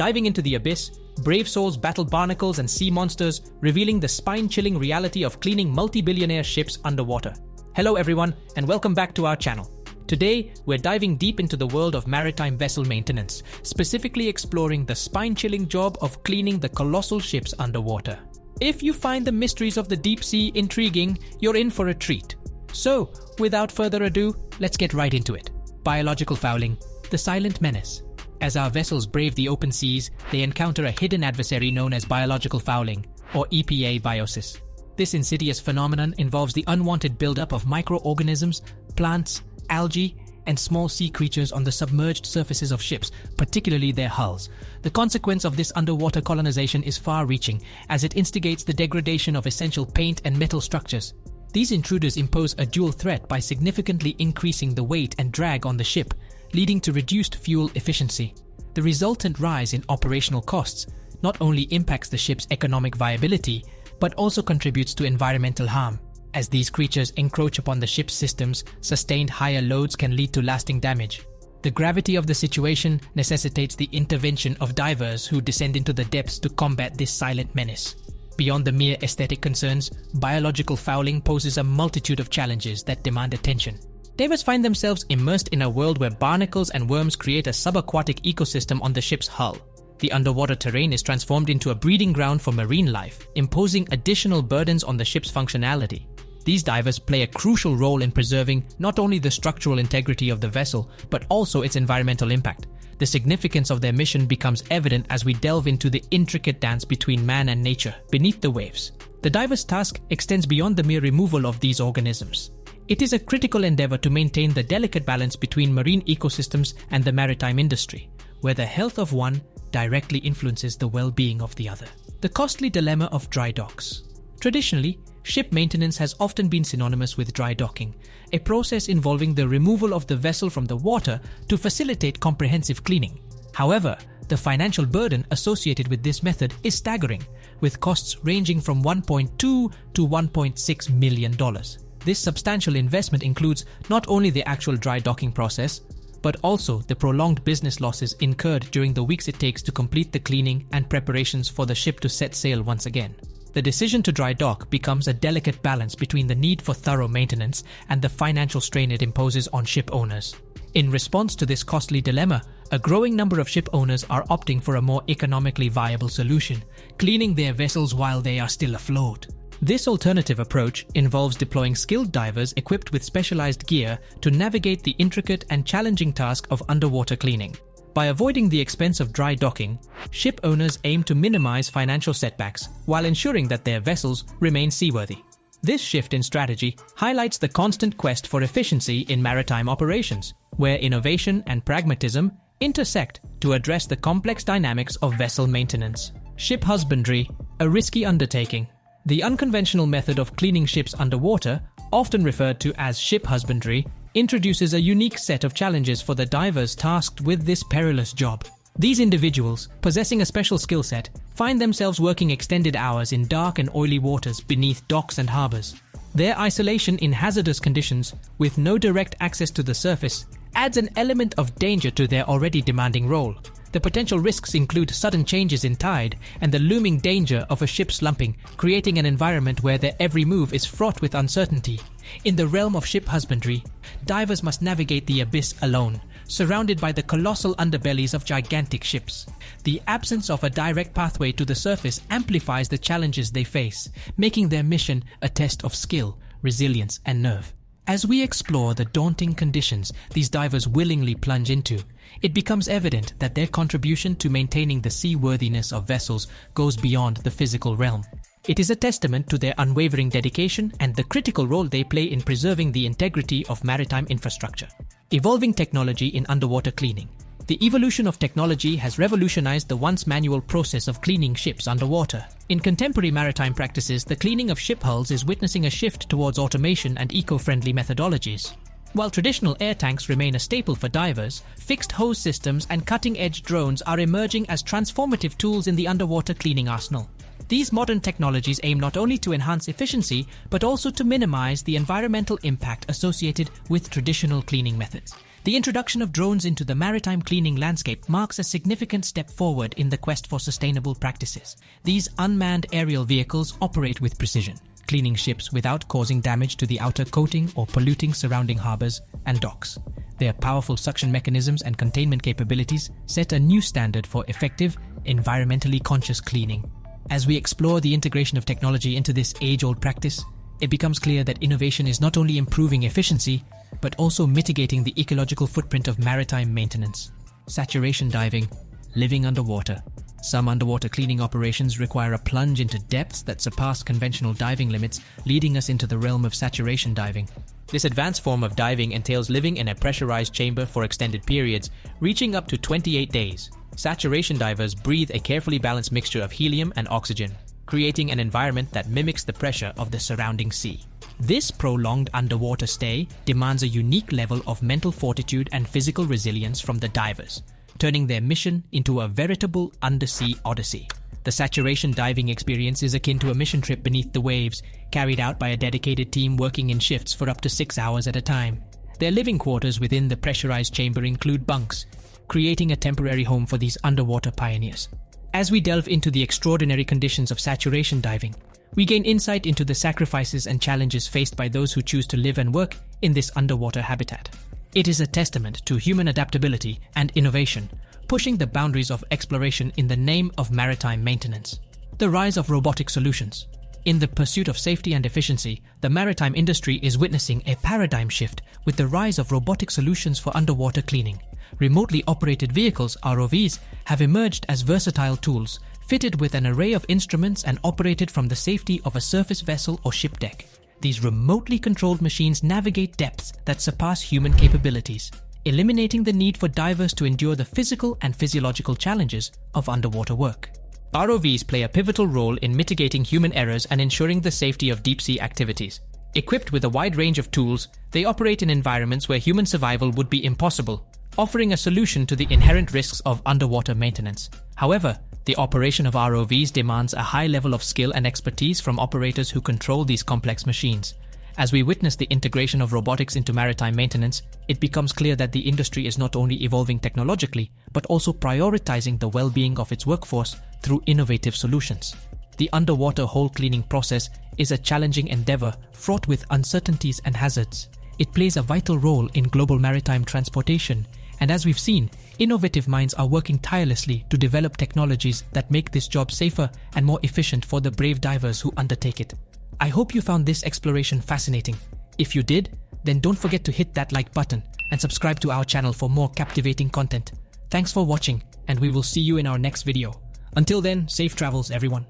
Diving into the abyss, brave souls battle barnacles and sea monsters, revealing the spine-chilling reality of cleaning multi-billionaire ships underwater. Hello everyone, and welcome back to our channel. Today, we're diving deep into the world of maritime vessel maintenance, specifically exploring the spine-chilling job of cleaning the colossal ships underwater. If you find the mysteries of the deep sea intriguing, you're in for a treat. So, without further ado, let's get right into it. Biological fouling, the silent menace. As our vessels brave the open seas, they encounter a hidden adversary known as biological fouling, or EPA biosis. This insidious phenomenon involves the unwanted buildup of microorganisms, plants, algae, and small sea creatures on the submerged surfaces of ships, particularly their hulls. The consequence of this underwater colonization is far-reaching, as it instigates the degradation of essential paint and metal structures. These intruders impose a dual threat by significantly increasing the weight and drag on the ship, leading to reduced fuel efficiency. The resultant rise in operational costs not only impacts the ship's economic viability, but also contributes to environmental harm. As these creatures encroach upon the ship's systems, sustained higher loads can lead to lasting damage. The gravity of the situation necessitates the intervention of divers who descend into the depths to combat this silent menace. Beyond the mere aesthetic concerns, biological fouling poses a multitude of challenges that demand attention. Divers find themselves immersed in a world where barnacles and worms create a subaquatic ecosystem on the ship's hull. The underwater terrain is transformed into a breeding ground for marine life, imposing additional burdens on the ship's functionality. These divers play a crucial role in preserving not only the structural integrity of the vessel, but also its environmental impact. The significance of their mission becomes evident as we delve into the intricate dance between man and nature beneath the waves. The diver's task extends beyond the mere removal of these organisms. It is a critical endeavor to maintain the delicate balance between marine ecosystems and the maritime industry, where the health of one directly influences the well-being of the other. The costly dilemma of dry docks. Traditionally, ship maintenance has often been synonymous with dry docking, a process involving the removal of the vessel from the water to facilitate comprehensive cleaning. However, the financial burden associated with this method is staggering, with costs ranging from $1.2 to $1.6 million. This substantial investment includes not only the actual dry docking process, but also the prolonged business losses incurred during the weeks it takes to complete the cleaning and preparations for the ship to set sail once again. The decision to dry dock becomes a delicate balance between the need for thorough maintenance and the financial strain it imposes on ship owners. In response to this costly dilemma, a growing number of ship owners are opting for a more economically viable solution, cleaning their vessels while they are still afloat. This alternative approach involves deploying skilled divers equipped with specialized gear to navigate the intricate and challenging task of underwater cleaning. By avoiding the expense of dry docking, ship owners aim to minimize financial setbacks while ensuring that their vessels remain seaworthy. This shift in strategy highlights the constant quest for efficiency in maritime operations, where innovation and pragmatism intersect to address the complex dynamics of vessel maintenance. Ship husbandry, a risky undertaking. The unconventional method of cleaning ships underwater, often referred to as ship husbandry, introduces a unique set of challenges for the divers tasked with this perilous job. These individuals, possessing a special skill set, find themselves working extended hours in dark and oily waters beneath docks and harbors. Their isolation in hazardous conditions, with no direct access to the surface, adds an element of danger to their already demanding role. The potential risks include sudden changes in tide and the looming danger of a ship slumping, creating an environment where their every move is fraught with uncertainty. In the realm of ship husbandry, divers must navigate the abyss alone, surrounded by the colossal underbellies of gigantic ships. The absence of a direct pathway to the surface amplifies the challenges they face, making their mission a test of skill, resilience, and nerve. As we explore the daunting conditions these divers willingly plunge into, it becomes evident that their contribution to maintaining the seaworthiness of vessels goes beyond the physical realm. It is a testament to their unwavering dedication and the critical role they play in preserving the integrity of maritime infrastructure. Evolving technology in underwater cleaning. The evolution of technology has revolutionized the once manual process of cleaning ships underwater. In contemporary maritime practices, the cleaning of ship hulls is witnessing a shift towards automation and eco-friendly methodologies. While traditional air tanks remain a staple for divers, fixed hose systems and cutting-edge drones are emerging as transformative tools in the underwater cleaning arsenal. These modern technologies aim not only to enhance efficiency, but also to minimize the environmental impact associated with traditional cleaning methods. The introduction of drones into the maritime cleaning landscape marks a significant step forward in the quest for sustainable practices. These unmanned aerial vehicles operate with precision, cleaning ships without causing damage to the outer coating or polluting surrounding harbors and docks. Their powerful suction mechanisms and containment capabilities set a new standard for effective, environmentally conscious cleaning. As we explore the integration of technology into this age-old practice, it becomes clear that innovation is not only improving efficiency, but also mitigating the ecological footprint of maritime maintenance. Saturation diving, living underwater. Some underwater cleaning operations require a plunge into depths that surpass conventional diving limits, leading us into the realm of saturation diving. This advanced form of diving entails living in a pressurized chamber for extended periods, reaching up to 28 days. Saturation divers breathe a carefully balanced mixture of helium and oxygen, creating an environment that mimics the pressure of the surrounding sea. This prolonged underwater stay demands a unique level of mental fortitude and physical resilience from the divers, turning their mission into a veritable undersea odyssey. The saturation diving experience is akin to a mission trip beneath the waves, carried out by a dedicated team working in shifts for up to 6 hours at a time. Their living quarters within the pressurized chamber include bunks, creating a temporary home for these underwater pioneers. As we delve into the extraordinary conditions of saturation diving, we gain insight into the sacrifices and challenges faced by those who choose to live and work in this underwater habitat. It is a testament to human adaptability and innovation, pushing the boundaries of exploration in the name of maritime maintenance. The rise of robotic solutions. In the pursuit of safety and efficiency, the maritime industry is witnessing a paradigm shift with the rise of robotic solutions for underwater cleaning. Remotely operated vehicles, ROVs, have emerged as versatile tools, fitted with an array of instruments and operated from the safety of a surface vessel or ship deck. These remotely controlled machines navigate depths that surpass human capabilities, eliminating the need for divers to endure the physical and physiological challenges of underwater work. ROVs play a pivotal role in mitigating human errors and ensuring the safety of deep-sea activities. Equipped with a wide range of tools, they operate in environments where human survival would be impossible, offering a solution to the inherent risks of underwater maintenance. However, the operation of ROVs demands a high level of skill and expertise from operators who control these complex machines. As we witness the integration of robotics into maritime maintenance, it becomes clear that the industry is not only evolving technologically, but also prioritizing the well-being of its workforce through innovative solutions. The underwater hull cleaning process is a challenging endeavor fraught with uncertainties and hazards. It plays a vital role in global maritime transportation, and as we've seen, innovative minds are working tirelessly to develop technologies that make this job safer and more efficient for the brave divers who undertake it. I hope you found this exploration fascinating. If you did, then don't forget to hit that like button and subscribe to our channel for more captivating content. Thanks for watching, and we will see you in our next video. Until then, safe travels everyone.